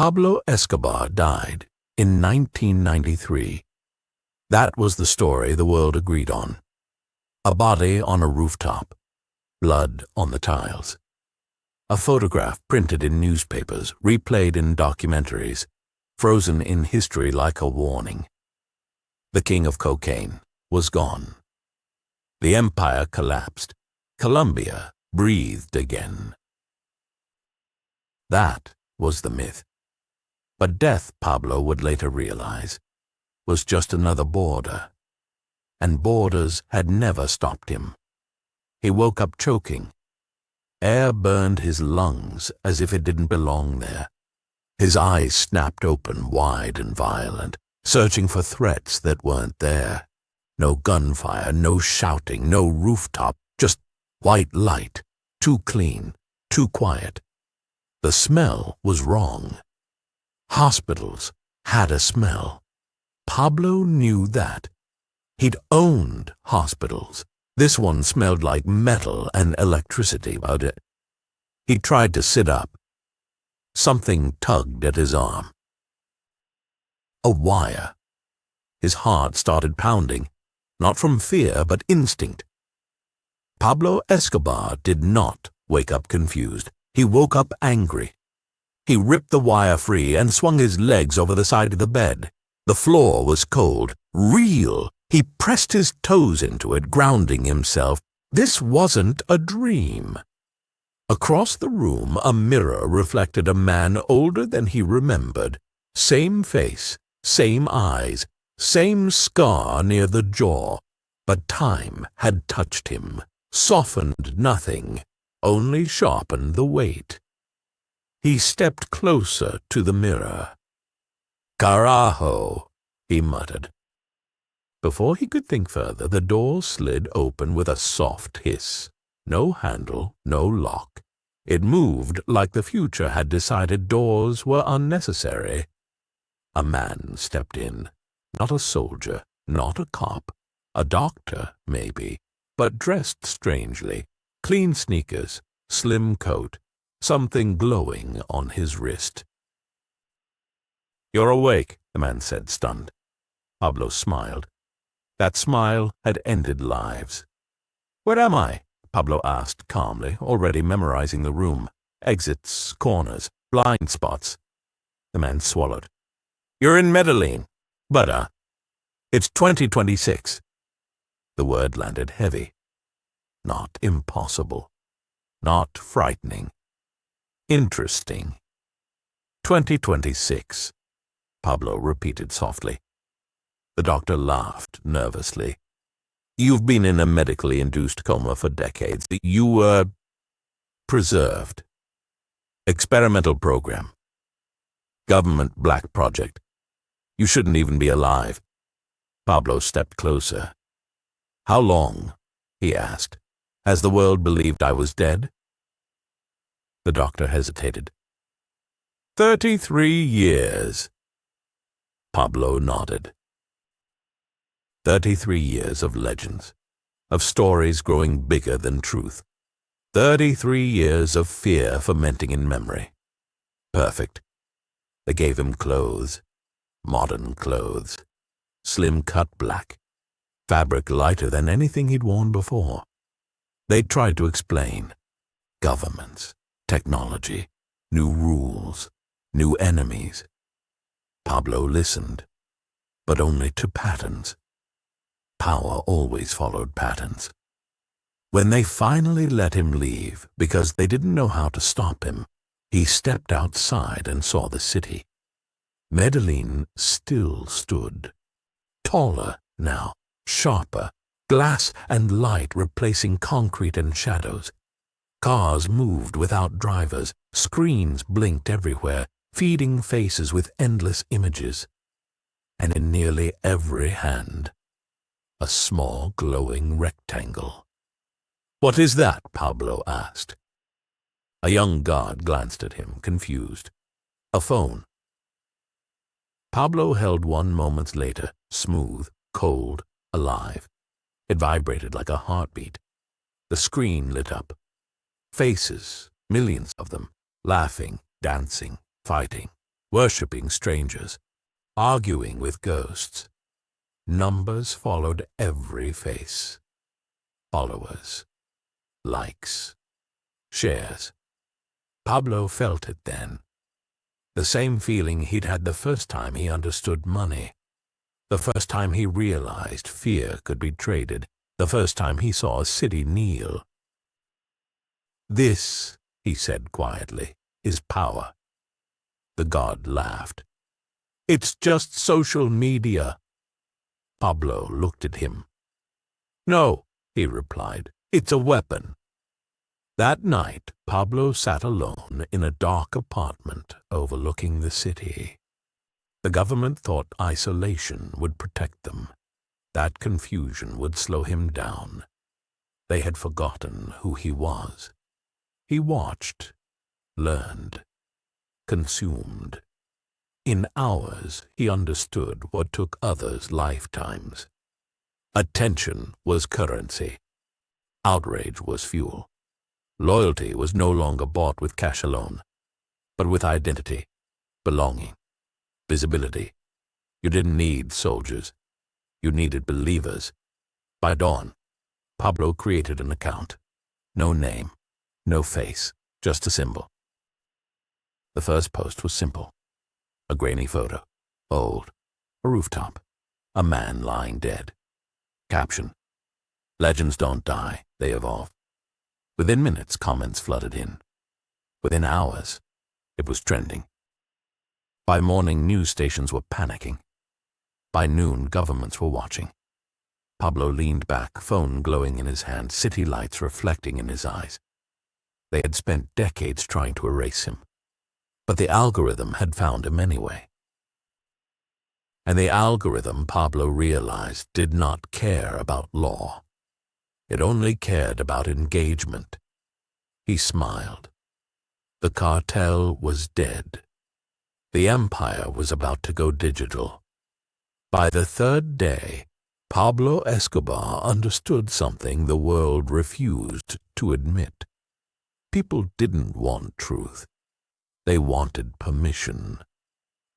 Pablo Escobar died in 1993. That was the story the world agreed on. A body on a rooftop, blood on the tiles. A photograph printed in newspapers, replayed in documentaries, frozen in history like a warning. The king of cocaine was gone. The empire collapsed. Colombia breathed again. That was the myth. But death, Pablo would later realize, was just another border. And borders had never stopped him. He woke up choking. Air burned his lungs as if it didn't belong there. His eyes snapped open wide and violent, searching for threats that weren't there. No gunfire, no shouting, no rooftop, just white light, too clean, too quiet. The smell was wrong. Hospitals had a smell. Pablo knew that. He'd owned hospitals. This one smelled like metal and electricity about it. He tried to sit up. Something tugged at his arm. A wire. His heart started pounding, not from fear but instinct. Pablo Escobar did not wake up confused. He woke up angry. He ripped the wire free and swung his legs over the side of the bed. The floor was cold, real. He pressed his toes into it, grounding himself. This wasn't a dream. Across the room, a mirror reflected a man older than he remembered. Same face, same eyes, same scar near the jaw. But time had touched him, softened nothing, only sharpened the weight. He stepped closer to the mirror. "Carajo," he muttered. Before he could think further, the door slid open with a soft hiss. No handle, no lock. It moved like the future had decided doors were unnecessary. A man stepped in. Not a soldier, not a cop. A doctor, maybe, but dressed strangely. Clean sneakers, slim coat, something glowing on his wrist. "You're awake," the man said, stunned. Pablo smiled. That smile had ended lives. "Where am I?" Pablo asked calmly, already memorizing the room. Exits, corners, blind spots. The man swallowed. "You're in Medellin. But, it's 2026. The word landed heavy. Not impossible. Not frightening. Interesting. 2026. Pablo repeated softly. The doctor laughed nervously. "You've been in a medically induced coma for decades. You were preserved. Experimental program. Government black project. You shouldn't even be alive." Pablo stepped closer. "How long?" he asked. "Has the world believed I was dead?" The doctor hesitated. 33 years. Pablo nodded. 33 years of legends, of stories growing bigger than truth. 33 years of fear fermenting in memory. Perfect. They gave him clothes, modern clothes, slim cut black, fabric lighter than anything he'd worn before. They tried to explain. Governments, technology, new rules, new enemies. Pablo listened, but only to patterns. Power always followed patterns. When they finally let him leave, because they didn't know how to stop him, he stepped outside and saw the city. Medellin still stood. Taller now, sharper, glass and light replacing concrete and shadows. Cars moved without drivers, screens blinked everywhere, feeding faces with endless images. And in nearly every hand, a small glowing rectangle. "What is that?" Pablo asked. A young guard glanced at him, confused. "A phone." Pablo held one moments later, smooth, cold, alive. It vibrated like a heartbeat. The screen lit up. Faces, millions of them, laughing, dancing, fighting, worshipping strangers, arguing with ghosts. Numbers followed every face. Followers, likes, shares. Pablo felt it then. The same feeling he'd had the first time he understood money. The first time he realized fear could be traded. The first time he saw a city kneel. "This," he said quietly, "is power." The god laughed. "It's just social media." Pablo looked at him. "No," he replied, "it's a weapon." That night, Pablo sat alone in a dark apartment overlooking the city. The government thought isolation would protect them. That confusion would slow him down. They had forgotten who he was. He watched, learned, consumed. In hours, he understood what took others lifetimes. Attention was currency. Outrage was fuel. Loyalty was no longer bought with cash alone, but with identity, belonging, visibility. You didn't need soldiers. You needed believers. By dawn, Pablo created an account. No name, no face, just a symbol. The first post was simple. A grainy photo, old, a rooftop, a man lying dead. Caption: "Legends don't die, they evolve." Within minutes, comments flooded in. Within hours, it was trending. By morning, news stations were panicking. By noon, governments were watching. Pablo leaned back, phone glowing in his hand, city lights reflecting in his eyes. They had spent decades trying to erase him, but the algorithm had found him anyway. And the algorithm, Pablo realized, did not care about law. It only cared about engagement. He smiled. The cartel was dead. The empire was about to go digital. By the third day, Pablo Escobar understood something the world refused to admit. People didn't want truth. They wanted permission.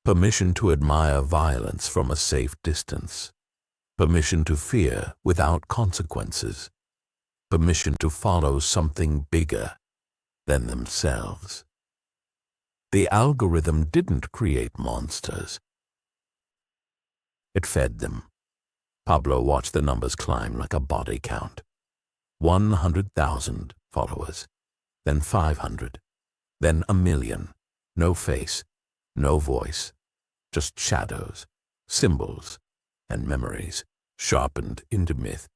Permission to admire violence from a safe distance. Permission to fear without consequences. Permission to follow something bigger than themselves. The algorithm didn't create monsters. It fed them. Pablo watched the numbers climb like a body count. 100,000 followers, then 500, then 1,000,000. No face, no voice, just shadows, symbols, and memories sharpened into myth.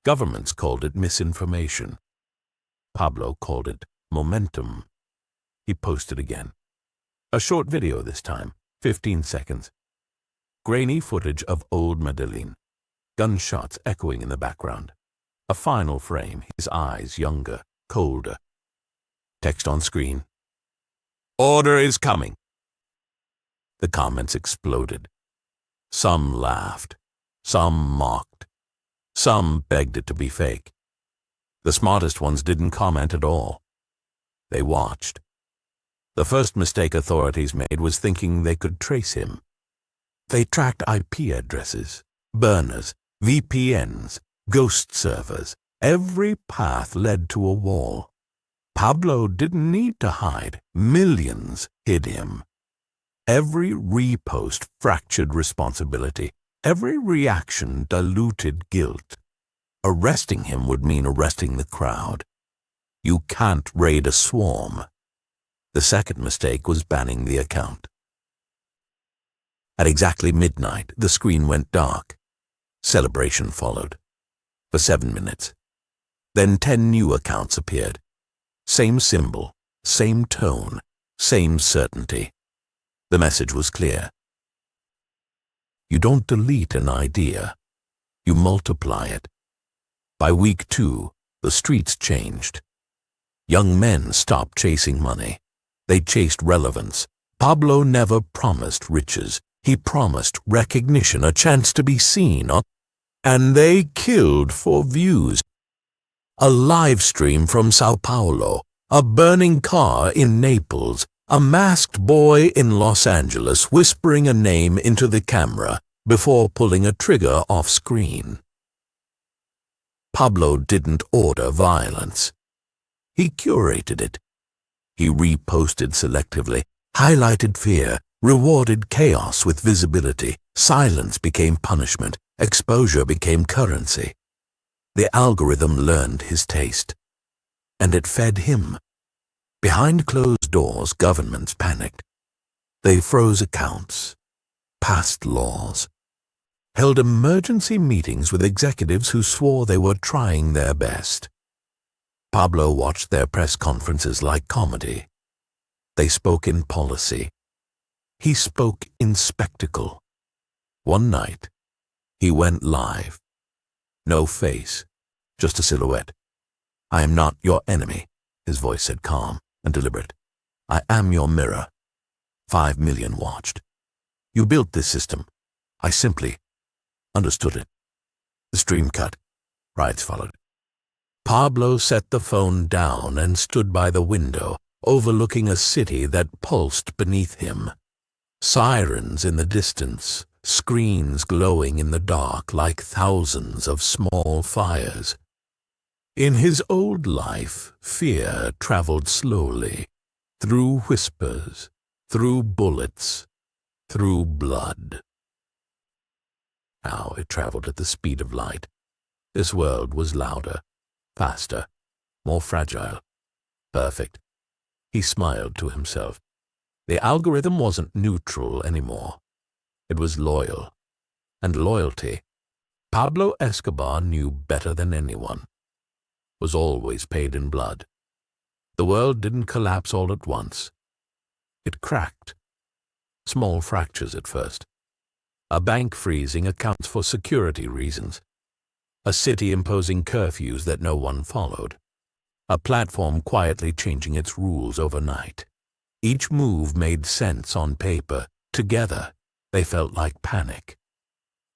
Governments called it misinformation. Pablo called it momentum. He posted again. A short video this time, 15 seconds. Grainy footage of old Medellin, gunshots echoing in the background. A final frame, his eyes younger, colder. Text on screen: "Order is coming." The comments exploded. Some laughed, some mocked, some begged it to be fake. The smartest ones didn't comment at all. They watched. The first mistake authorities made was thinking they could trace him. They tracked IP addresses, burners, VPNs, ghost servers. Every path led to a wall. Pablo didn't need to hide. Millions hid him. Every repost fractured responsibility. Every reaction diluted guilt. Arresting him would mean arresting the crowd. You can't raid a swarm. The second mistake was banning the account. At exactly midnight, the screen went dark. Celebration followed. For 7 minutes. Then 10 new accounts appeared. Same symbol, same tone, same certainty. The message was clear. You don't delete an idea. You multiply it. By week 2, the streets changed. Young men stopped chasing money. They chased relevance. Pablo never promised riches. He promised recognition, a chance to be seen. And they killed for views. A live stream from Sao Paulo, a burning car in Naples, A masked boy in Los Angeles whispering a name into the camera before pulling a trigger off screen. Pablo didn't order violence. He curated it. He reposted selectively, highlighted fear, rewarded chaos with visibility. Silence became punishment. Exposure became currency. The algorithm learned his taste, and it fed him. Behind closed doors, governments panicked. They froze accounts, passed laws, held emergency meetings with executives who swore they were trying their best. Pablo watched their press conferences like comedy. They spoke in policy. He spoke in spectacle. One night, he went live. No face, just a silhouette. "I am not your enemy," his voice said, calm and deliberate. "I am your mirror." 5 million watched. "You built this system. I simply understood it." The stream cut. Riots followed. Pablo set the phone down and stood by the window, overlooking a city that pulsed beneath him. Sirens in the distance, screens glowing in the dark like thousands of small fires. In his old life, fear traveled slowly, through whispers, through bullets, through blood. Now it traveled at the speed of light. This world was louder, faster, more fragile. Perfect. He smiled to himself. The algorithm wasn't neutral anymore. It was loyal. And loyalty, Pablo Escobar knew better than anyone, was always paid in blood. The world didn't collapse all at once. It cracked. Small fractures at first. A bank freezing accounts for security reasons. A city imposing curfews that no one followed. A platform quietly changing its rules overnight. Each move made sense on paper. Together, they felt like panic.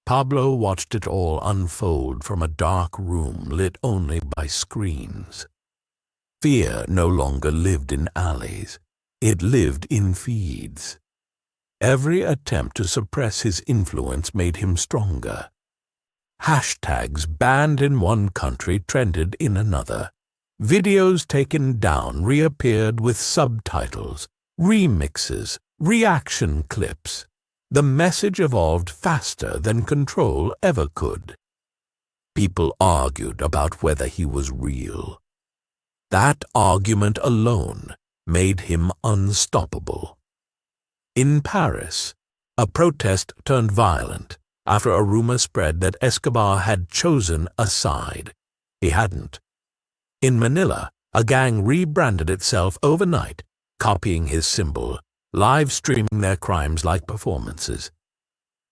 Pablo watched it all unfold from a dark room lit only by screens. Fear no longer lived in alleys. It lived in feeds. Every attempt to suppress his influence made him stronger. Hashtags banned in one country trended in another. Videos taken down reappeared with subtitles, remixes, reaction clips. The message evolved faster than control ever could. People argued about whether he was real. That argument alone made him unstoppable. In Paris, a protest turned violent after a rumor spread that Escobar had chosen a side. He hadn't. In Manila, a gang rebranded itself overnight, copying his symbol, live streaming their crimes like performances.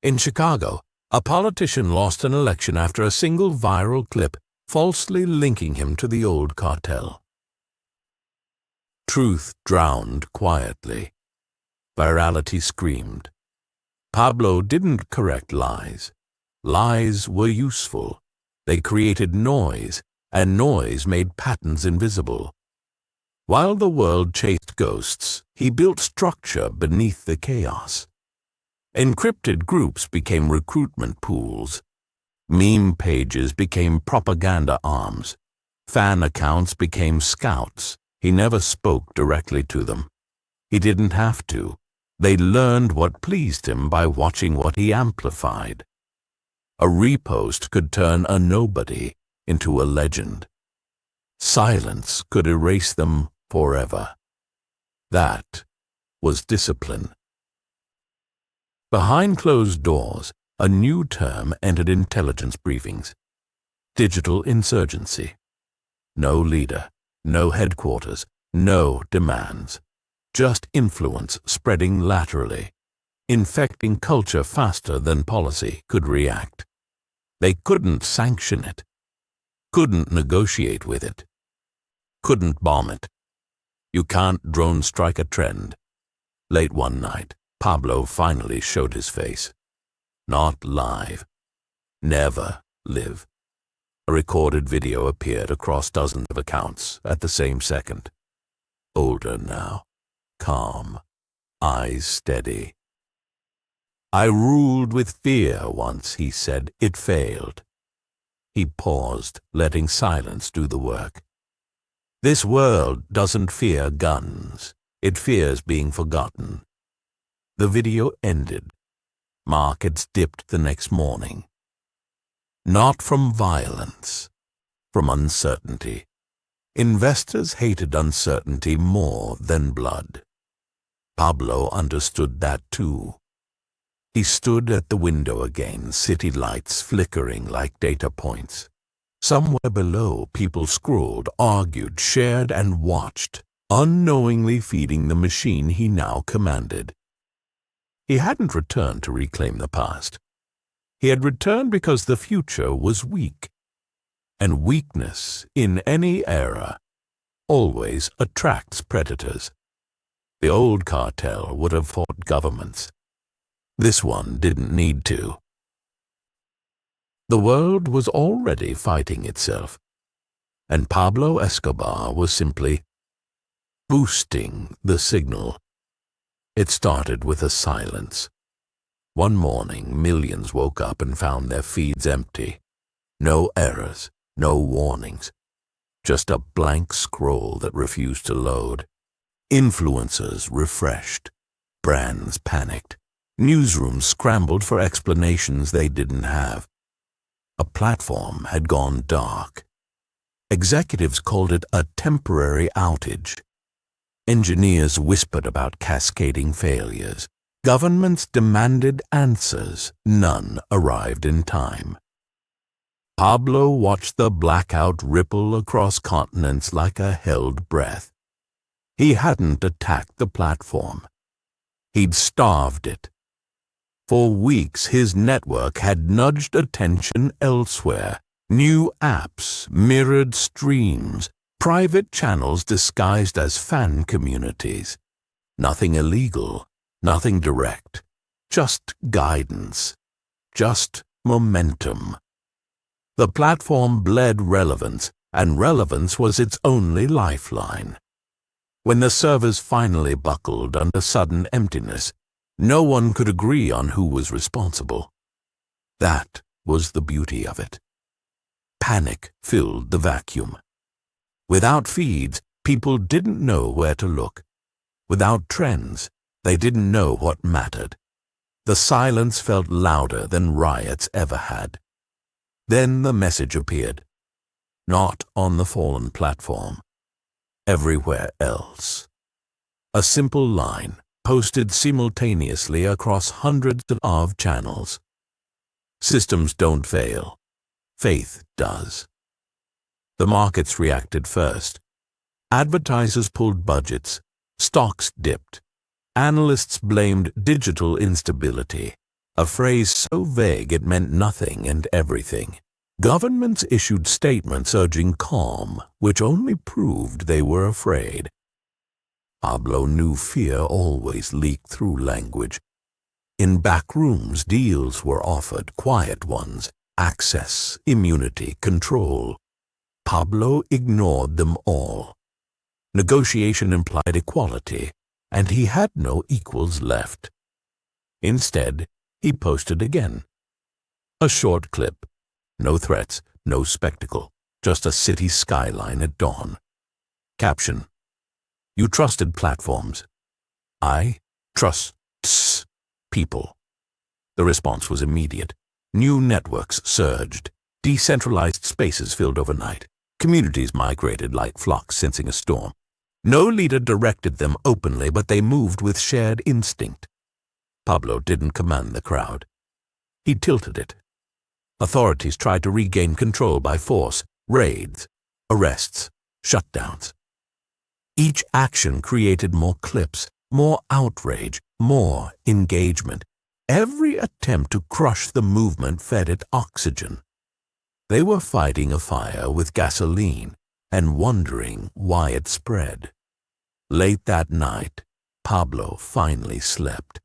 In Chicago, a politician lost an election after a single viral clip falsely linking him to the old cartel. Truth drowned quietly. Virality screamed. Pablo didn't correct lies. Lies were useful. They created noise, and noise made patterns invisible. While the world chased ghosts, he built structure beneath the chaos. Encrypted groups became recruitment pools. Meme pages became propaganda arms. Fan accounts became scouts. He never spoke directly to them. He didn't have to. They learned what pleased him by watching what he amplified. A repost could turn a nobody into a legend. Silence could erase them forever. That was discipline. Behind closed doors, a new term entered intelligence briefings. Digital insurgency. No leader, no headquarters, no demands. Just influence spreading laterally, infecting culture faster than policy could react. They couldn't sanction it, couldn't negotiate with it, couldn't bomb it. You can't drone strike a trend. Late one night, Pablo finally showed his face. Not live. Never live. A recorded video appeared across dozens of accounts at the same second. Older now. calm, eyes steady. "I ruled with fear once," he said. "It failed." He paused, letting silence do the work. "This world doesn't fear guns. It fears being forgotten." The video ended. Markets dipped the next morning. Not from violence, from uncertainty. Investors hated uncertainty more than blood. Pablo understood that too. He stood at the window again, city lights flickering like data points. Somewhere below, people scrolled, argued, shared, and watched, unknowingly feeding the machine he now commanded. He hadn't returned to reclaim the past. He had returned because the future was weak. And weakness, in any era, always attracts predators. The old cartel would have fought governments. This one didn't need to. The world was already fighting itself, and Pablo Escobar was simply boosting the signal. It started with a silence. One morning, millions woke up and found their feeds empty. No errors, no warnings, just a blank scroll that refused to load. Influencers refreshed, brands panicked, newsrooms scrambled for explanations they didn't have. A platform had gone dark. Executives called it a temporary outage. Engineers whispered about cascading failures. Governments demanded answers. None arrived in time. Pablo watched the blackout ripple across continents like a held breath. He hadn't attacked the platform. He'd starved it. For weeks, his network had nudged attention elsewhere. New apps, mirrored streams, private channels disguised as fan communities. Nothing illegal, nothing direct, just guidance, just momentum. The platform bled relevance, and relevance was its only lifeline. When the servers finally buckled under sudden emptiness, no one could agree on who was responsible. That was the beauty of it. Panic filled the vacuum. Without feeds, people didn't know where to look. Without trends, they didn't know what mattered. The silence felt louder than riots ever had. Then the message appeared. Not on the fallen platform. Everywhere else. A simple line, posted simultaneously across hundreds of channels. Systems don't fail. Faith does. The markets reacted first. Advertisers pulled budgets. Stocks dipped. Analysts blamed digital instability, a phrase so vague it meant nothing and everything. Governments issued statements urging calm, which only proved they were afraid. Pablo knew fear always leaked through language. In back rooms, deals were offered, quiet ones, access, immunity, control. Pablo ignored them all. Negotiation implied equality, and he had no equals left. Instead, he posted again. A short clip. No threats, no spectacle, just a city skyline at dawn. Caption: You trusted platforms. I trust people. The response was immediate. New networks surged. Decentralized spaces filled overnight. Communities migrated like flocks sensing a storm. No leader directed them openly, but they moved with shared instinct. Pablo didn't command the crowd. He tilted it. Authorities tried to regain control by force, raids, arrests, shutdowns. Each action created more clips, more outrage, more engagement. Every attempt to crush the movement fed it oxygen. They were fighting a fire with gasoline and wondering why it spread. Late that night, Pablo finally slept.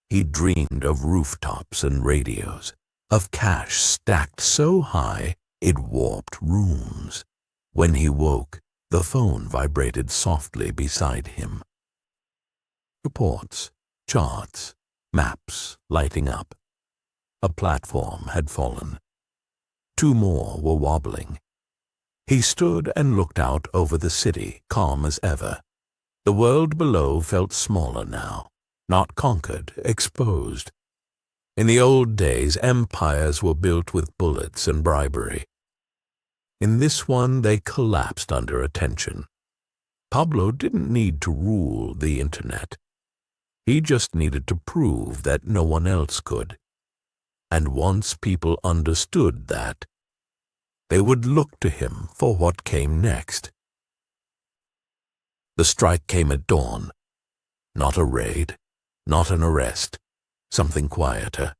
He dreamed of rooftops and radios, of cash stacked so high it warped rooms. When he woke, the phone vibrated softly beside him. Reports, charts, maps lighting up. A platform had fallen. 2 more were wobbling. He stood and looked out over the city, calm as ever. The world below felt smaller now, not conquered, exposed. In the old days, empires were built with bullets and bribery. In this one, they collapsed under attention. Pablo didn't need to rule the internet. He just needed to prove that no one else could. And once people understood that, they would look to him for what came next. The strike came at dawn. Not a raid, not an arrest, something quieter.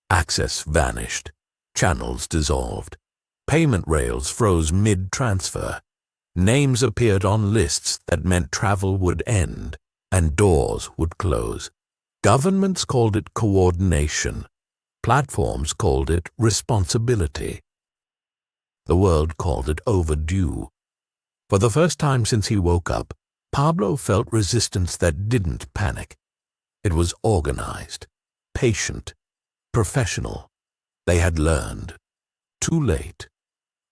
Access vanished, channels dissolved, payment rails froze mid-transfer, names appeared on lists that meant travel would end and doors would close. Governments called it coordination. Platforms called it responsibility. The world called it overdue. For the first time since he woke up, Pablo felt resistance that didn't panic. It was organized, patient, professional. They had learned. Too late,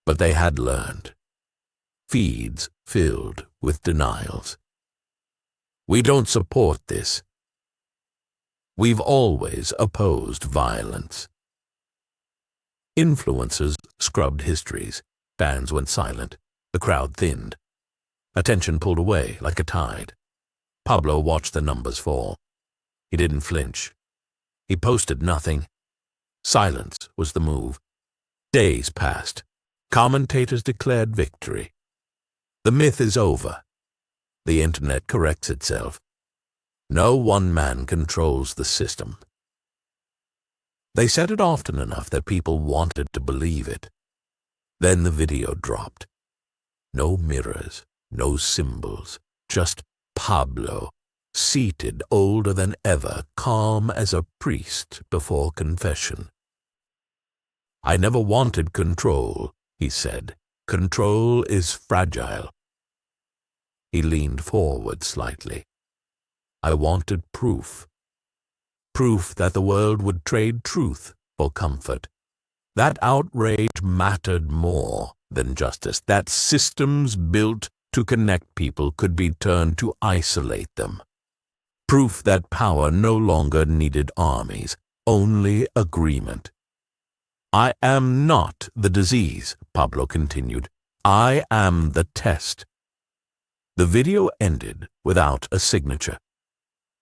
but they had learned. Feeds filled with denials. We don't support this. We've always opposed violence. Influencers scrubbed histories. Fans went silent. The crowd thinned. Attention pulled away like a tide. Pablo watched the numbers fall. He didn't flinch. He posted nothing. Silence was the move. Days passed. Commentators declared victory. The myth is over. The internet corrects itself. No one man controls the system. They said it often enough that people wanted to believe it. Then the video dropped. No mirrors, no symbols, just Pablo, seated older than ever, calm as a priest before confession. I never wanted control, he said. Control is fragile. He leaned forward slightly. I wanted proof. Proof that the world would trade truth for comfort. That outrage mattered more than justice. That systems built to connect people could be turned to isolate them. Proof that power no longer needed armies, only agreement. I am not the disease, Pablo continued. I am the test. The video ended without a signature.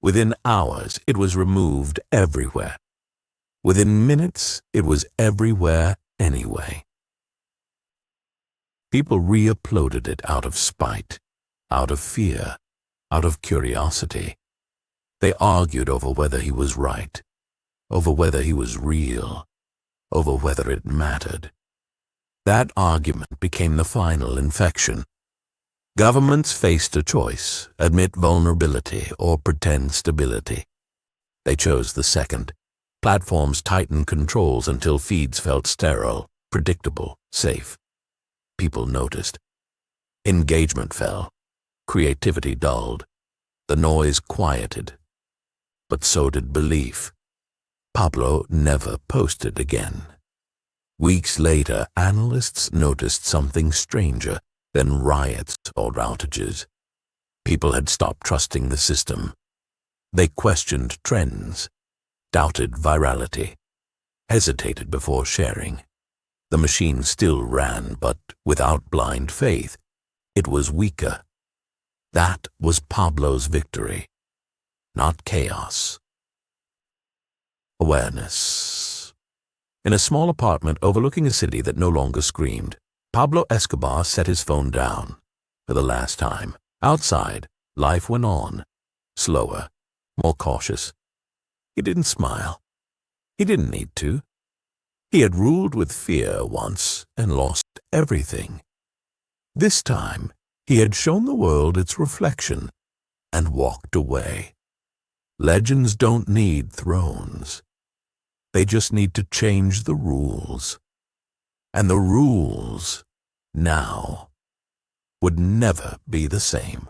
Within hours, it was removed everywhere. Within minutes, it was everywhere anyway. People re-uploaded it out of spite, out of fear, out of curiosity. They argued over whether he was right, over whether he was real, over whether it mattered. That argument became the final infection. Governments faced a choice, admit vulnerability or pretend stability. They chose the second. Platforms tightened controls until feeds felt sterile, predictable, safe. People noticed. Engagement fell. Creativity dulled. The noise quieted. But so did belief. Pablo never posted again. Weeks later, analysts noticed something stranger than riots or outages. People had stopped trusting the system. They questioned trends, doubted virality, hesitated before sharing. The machine still ran, but without blind faith. It was weaker. That was Pablo's victory, not chaos. Awareness. In a small apartment overlooking a city that no longer screamed, Pablo Escobar set his phone down. For the last time. Outside, life went on. Slower, more cautious. He didn't smile. He didn't need to. He had ruled with fear once and lost everything. This time, he had shown the world its reflection and walked away. Legends don't need thrones. They just need to change the rules. And the rules, now, would never be the same.